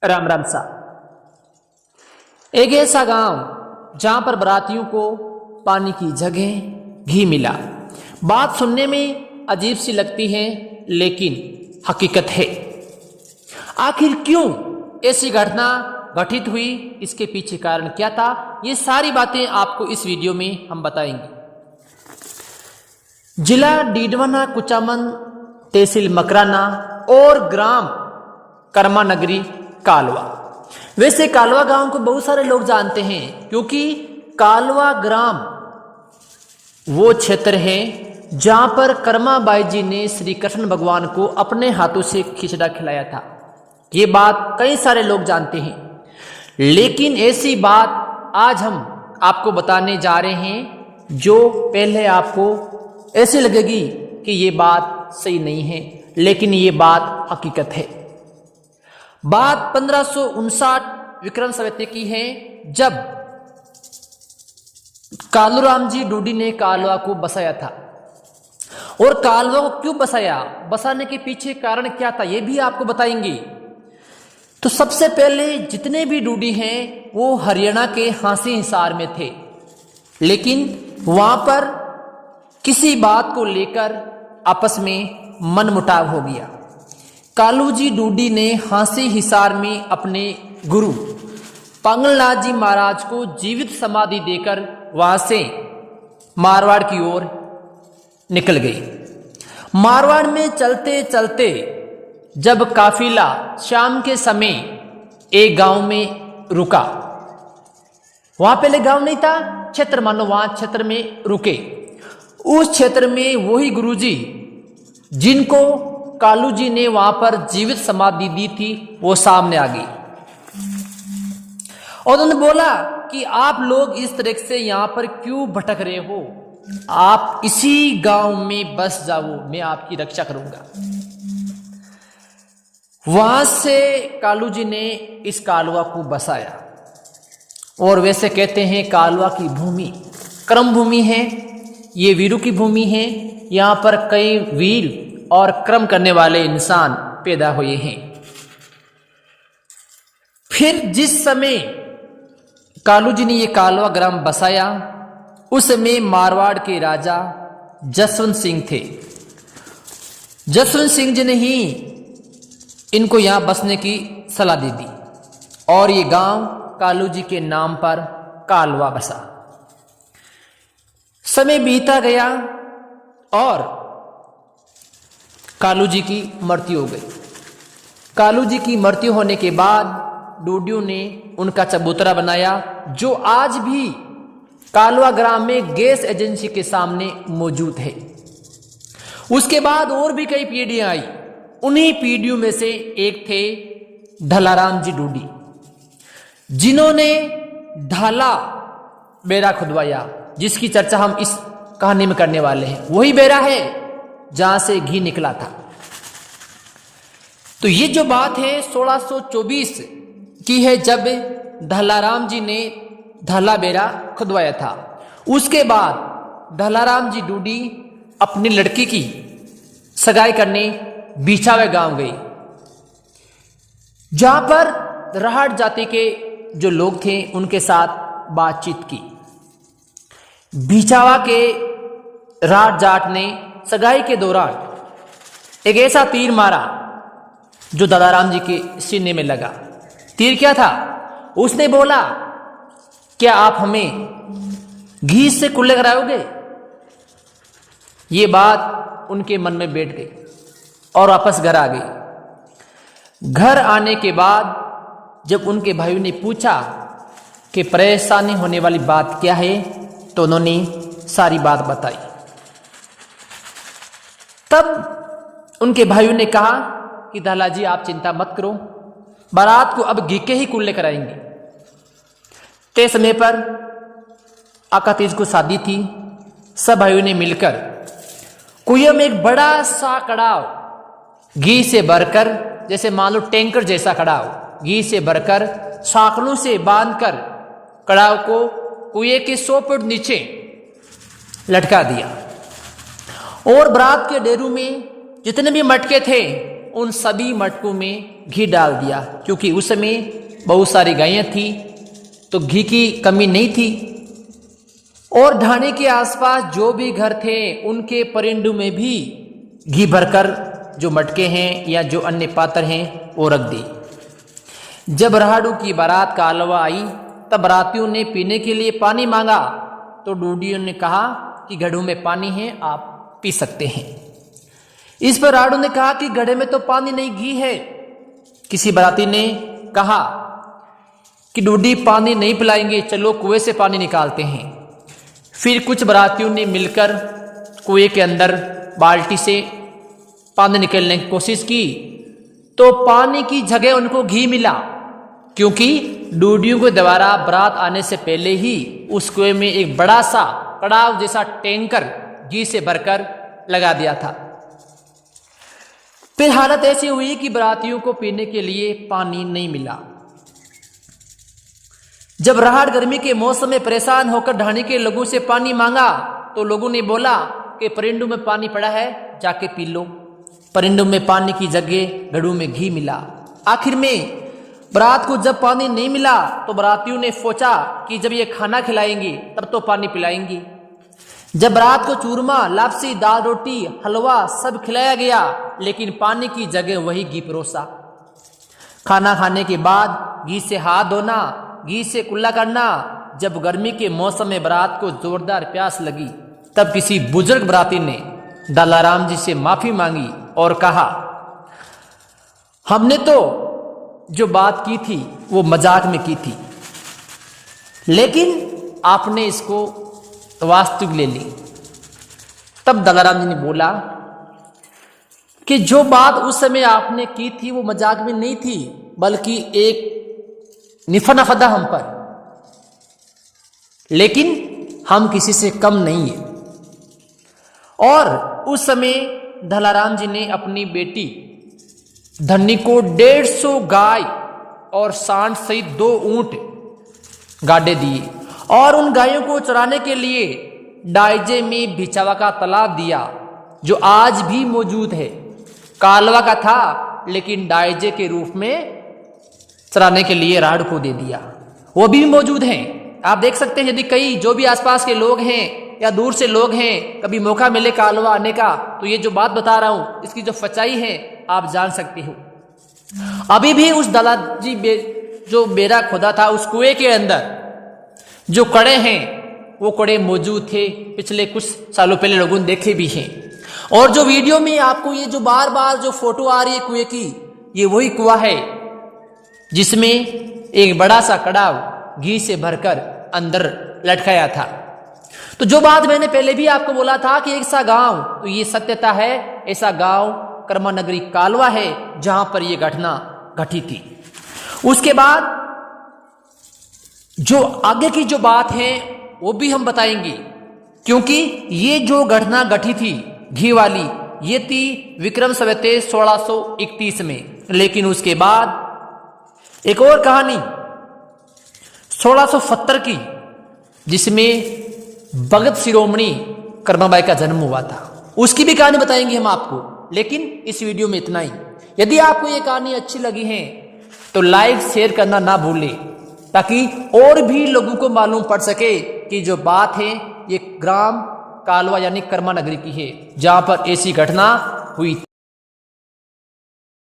राम राम सा। एक ऐसा गांव जहां पर बारातियों को पानी की जगह घी मिला। बात सुनने में अजीब सी लगती है, लेकिन हकीकत है। आखिर क्यों ऐसी घटना घटित हुई, इसके पीछे कारण क्या था, ये सारी बातें आपको इस वीडियो में हम बताएंगे। जिला डीडवाना कुचामन, तहसील मकराना और ग्राम कर्मा नगरी कालवा। वैसे कालवा गांव को बहुत सारे लोग जानते हैं, क्योंकि कालवा ग्राम वो क्षेत्र है जहां पर कर्माबाई जी ने श्री कृष्ण भगवान को अपने हाथों से खिचड़ा खिलाया था। ये बात कई सारे लोग जानते हैं, लेकिन ऐसी बात आज हम आपको बताने जा रहे हैं जो पहले आपको ऐसे लगेगी कि ये बात सही नहीं है, लेकिन ये बात हकीकत है। बात 1559 विक्रम संवत की है, जब कालूराम जी डूडी ने कालवा को बसाया था। और कालवा को क्यों बसाया, बसाने के पीछे कारण क्या था, यह भी आपको बताएंगे। तो सबसे पहले जितने भी डूडी हैं वो हरियाणा के हांसी हिसार में थे, लेकिन वहां पर किसी बात को लेकर आपस में मनमुटाव हो गया। कालू जी डूडी ने हांसी हिसार में अपने गुरु पांगलनाथ जी महाराज को जीवित समाधि देकर वहां से मारवाड़ की ओर निकल गई। मारवाड़ में चलते चलते जब काफिला शाम के समय एक गांव में रुका, वहां पहले गांव नहीं था, क्षेत्र मानो, वहां क्षेत्र में रुके। उस क्षेत्र में वही गुरुजी जिनको कालू जी ने वहां पर जीवित समाधि दी थी वो सामने आ गई और उन्होंने बोला कि आप लोग इस तरह से यहां पर क्यों भटक रहे हो, आप इसी गांव में बस जाओ, मैं आपकी रक्षा करूंगा। वहां से कालू जी ने इस कालवा को बसाया। और वैसे कहते हैं कालवा की भूमि क्रम भूमि है, ये वीरों की भूमि है। यहां पर कई वीर और क्रम करने वाले इंसान पैदा हुए हैं। फिर जिस समय कालू जी ने ये कालवा ग्राम बसाया, उस समय मारवाड़ के राजा जसवंत सिंह थे। जसवंत सिंह जी ने ही इनको यहां बसने की सलाह दे दी और ये गांव कालू जी के नाम पर कालवा बसा। समय बीता गया और कालू जी की मृत्यु हो गई। कालू जी की मृत्यु होने के बाद डूडियों ने उनका चबूतरा बनाया, जो आज भी कालवा ग्राम में गैस एजेंसी के सामने मौजूद है। उसके बाद और भी कई पीढ़ियां आई। उन्हीं पीढ़ियों में से एक थे ढलाराम जी डूडी, जिन्होंने ढाला बेरा खुदवाया, जिसकी चर्चा हम इस कहानी में करने वाले हैं। वही बेरा है जहां से घी निकला था। तो ये जो बात है 1624 की है, जब ढलाराम जी ने ढाला बेरा खुदवाया था। उसके बाद ढलाराम जी डूडी अपनी लड़की की सगाई करने बिछावे गांव गई, जहां पर राहट जाति के जो लोग थे उनके साथ बातचीत की। बिछावा के राट जाट ने सगाई के दौरान एक ऐसा तीर मारा जो दादाराम जी के सीने में लगा। तीर क्या था? उसने बोला, क्या आप हमें घी से कुल्ले कराओगे? ये बात उनके मन में बैठ गई और वापस घर आ गई। घर आने के बाद जब उनके भाइयों ने पूछा कि परेशानी होने वाली बात क्या है, तो उन्होंने सारी बात बताई। तब उनके भाइयों ने कहा कि दाला जी आप चिंता मत करो, बारात को अब घी के ही कुल्ले कराएंगे। तय समय पर आका तेज को शादी थी। सब भाइयों ने मिलकर कुएं में एक बड़ा सा कड़ाव घी से भरकर, जैसे मान लो टैंकर जैसा कड़ाव घी से भरकर साकलों से बांधकर कड़ाव को कुएं के 100 फुट नीचे लटका दिया। और बारात के डेरू में जितने भी मटके थे उन सभी मटकों में घी डाल दिया, क्योंकि उस समय बहुत सारी गायें थी तो घी की कमी नहीं थी। और ढाणी के आसपास जो भी घर थे उनके परिंदों में भी घी भरकर जो मटके हैं या जो अन्य पात्र हैं वो रख दी। जब राहड़ू की बारात कालवा आई तब बरातियों ने पीने के लिए पानी मांगा तो डूडियों ने कहा कि घड़ों में पानी है, आप पी सकते हैं। इस पर राहड़ू ने कहा कि घड़े में तो पानी नहीं, घी है। किसी बराती ने कहा कि डूडी पानी नहीं पिलाएंगे, चलो कुएं से पानी निकालते हैं। फिर कुछ बरातियों ने मिलकर कुएं के अंदर बाल्टी से पानी निकालने की कोशिश की तो पानी की जगह उनको घी मिला, क्योंकि डूडियों के द्वारा बारात आने से पहले ही उस कुएं में एक बड़ा सा कड़ाव जैसा टैंकर घी से भरकर लगा दिया था। फिर हालत ऐसी हुई कि बारातियों को पीने के लिए पानी नहीं मिला। जब राहड़ गर्मी के मौसम में परेशान होकर ढाणी के लोगों से पानी मांगा तो लोगों ने बोला कि परिंदों में पानी पड़ा है, जाके पी लो। परिंदों में पानी की जगह घड़ों में घी मिला। आखिर में बारात को जब पानी नहीं मिला तो बारातियों ने सोचा कि जब ये खाना खिलाएंगे तब तो पानी पिलाएंगे। जब बारात को चूरमा, लापसी, दाल रोटी, हलवा सब खिलाया गया, लेकिन पानी की जगह वही घी परोसा। खाना खाने के बाद घी से हाथ धोना, घी से कुल्ला करना। जब गर्मी के मौसम में बारात को जोरदार प्यास लगी तब किसी बुजुर्ग बराती ने दलाराम जी से माफी मांगी और कहा, हमने तो जो बात की थी वो मजाक में की थी, लेकिन आपने इसको वास्तविक ले ली। तब दलाराम जी ने बोला कि जो बात उस समय आपने की थी वो मजाक में नहीं थी, बल्कि एक निफा-नफा हम पर, लेकिन हम किसी से कम नहीं है। और उस समय दलाराम जी ने अपनी बेटी धन्नी को 150 गाय और सांड सहित 2 ऊंट गाड़े दिए और उन गायों को चराने के लिए डायजे में बिछावा का तालाब दिया, जो आज भी मौजूद है। कालवा का था, लेकिन डायजे के रूप में चराने के लिए राहड़ को दे दिया, वो भी मौजूद हैं। आप देख सकते हैं, यदि कई जो भी आसपास के लोग हैं या दूर से लोग हैं, कभी मौका मिले कालवा आने का, तो ये जो बात बता रहा हूं इसकी जो सच्चाई है आप जान सकते हो। अभी भी उस दलाजी जो बेरा खोदा था उस कुएं के अंदर जो कड़े हैं वो कड़े मौजूद थे, पिछले कुछ सालों पहले लोगों ने देखे भी हैं। और जो वीडियो में आपको ये जो बार बार जो फोटो आ रही है कुएं की, ये वही कुआं है जिसमें एक बड़ा सा कड़ाव घी से भरकर अंदर लटकाया था। तो जो बात मैंने पहले भी आपको बोला था कि एक सा गांव, तो ये सत्यता है, ऐसा गांव कर्मानगरी कालवा है जहां पर यह घटना घटी थी। उसके बाद जो आगे की जो बात है वो भी हम बताएंगे, क्योंकि ये जो घटना घटी थी घी वाली, ये थी विक्रम संवत 1631 में। लेकिन उसके बाद एक और कहानी 1670 की, जिसमें भगत शिरोमणि कर्माबाई का जन्म हुआ था, उसकी भी कहानी बताएंगे हम आपको। लेकिन इस वीडियो में इतना ही। यदि आपको ये कहानी अच्छी लगी है तो लाइक शेयर करना ना भूलें, ताकि और भी लोगों को मालूम पड़ सके कि जो बात है ये ग्राम कालवा यानी कर्मानगरी की है, जहां पर ऐसी घटना हुई।